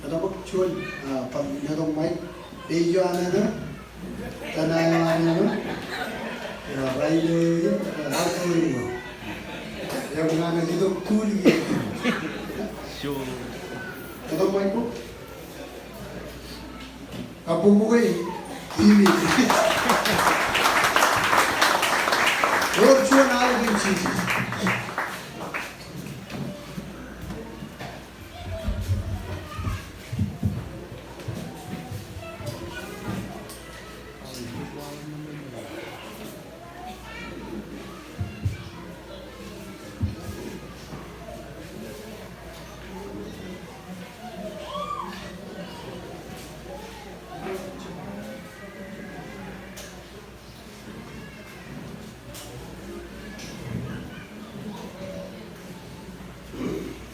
Kenapa cuan? Pagnya dong main. Iyo anak tanah ya bayi aku ini. Yang mana itu kuli. Sure. Kenapa main bu? Apa bukan ini? Orang cuan ada di sini.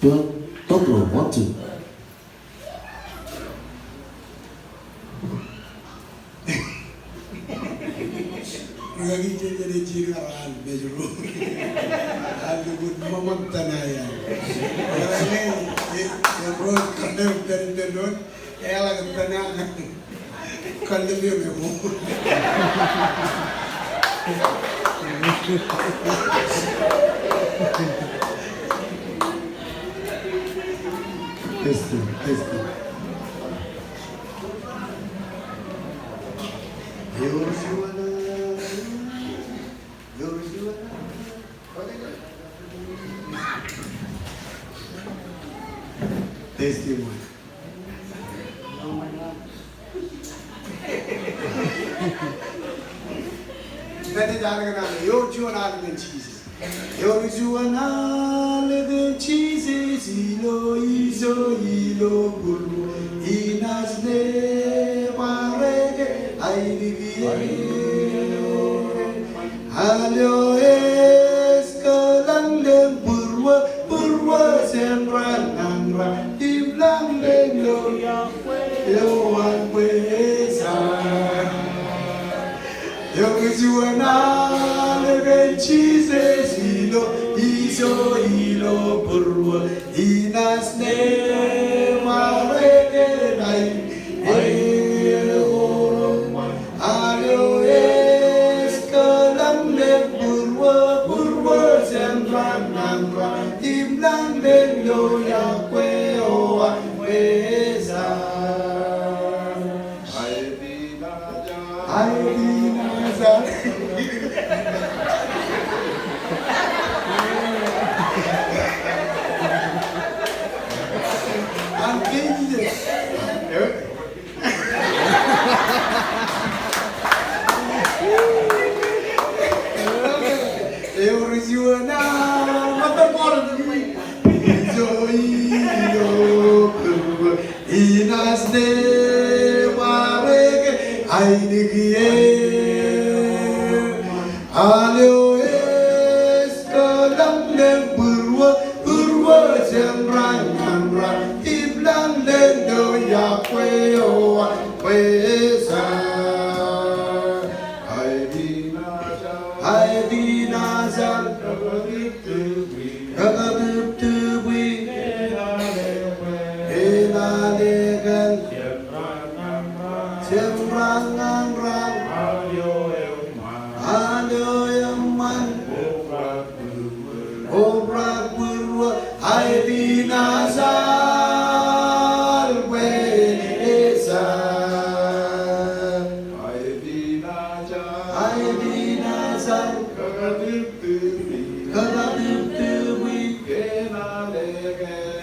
Don't want to. Lagi jadi jiran bejuru. Aku pun memantanaya. Yang roh kandem dari telur, elah kandang kandem dia memu. Testing. Yorujuana. Testimony. Nanti jangan kenal. Yorujuana dengan cheese. Yorujuana dengan cheese. Ilo bulu. Inasne parege. Halo eskalang lem purwa senran nangra iblang lelo loan pesa yo kizuana leben chise ilo purwa inasne marege dai Imlang lelo ya kwe o akweza. Ay dinaza. Angkinde. Eu rejuana mata mor Inas de marege aidigie alio eskalang le purwa semran iblang lendo ya kweo kwesa Aidinazal Kagabib tuwi Enalegan Semrangan ran Alioyaman Obrak purwa Aidinazal Wesa Aidinazal Kagabib tuwi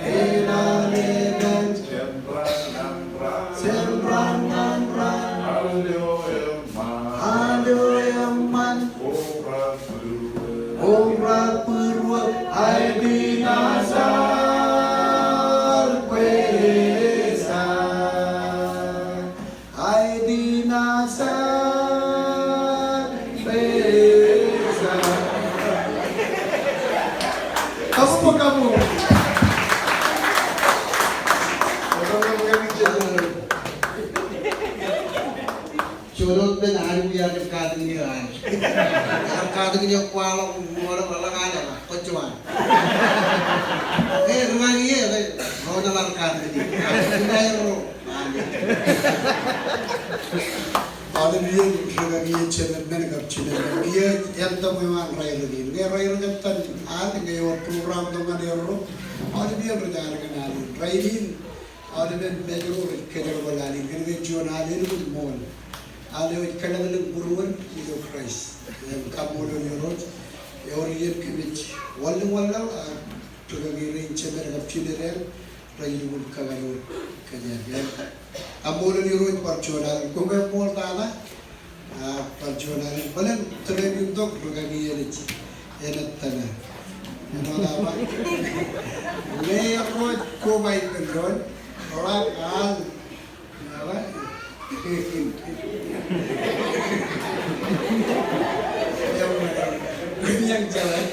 Enalegan Semrangan ran Alioyaman Obrak purwa Aidinazal Wesa Aidinazal Wesa. Kamu? Curut dan hari biar dekat ini kan. Dekat ini kalau orang ada lah, kecuali. Rumah ini, kalau una marcata di Nero. Ada dia juga dia cenderung cenderung dia yang tahu memang rayu ini. Dia rayu jantan ada gaya program dengan dia ro. Ada dia berjalan dengan rayu ini. Ada dia belajar kerja berlari. Kerja jual ada itu mall. Ada kerja dalam buruan itu Christ. Yang kamu lalu rot. Orang kemit. Walau juga dia cenderung cenderung rayu pun kagak kerja. Ambolon itu perjuangan, kau mau tanah, perjuangan, paling terlebih untuk bergaya ini, enak tanah, enak apa? Ni aku kau baik kendor, orang kan, apa? Yang jalan.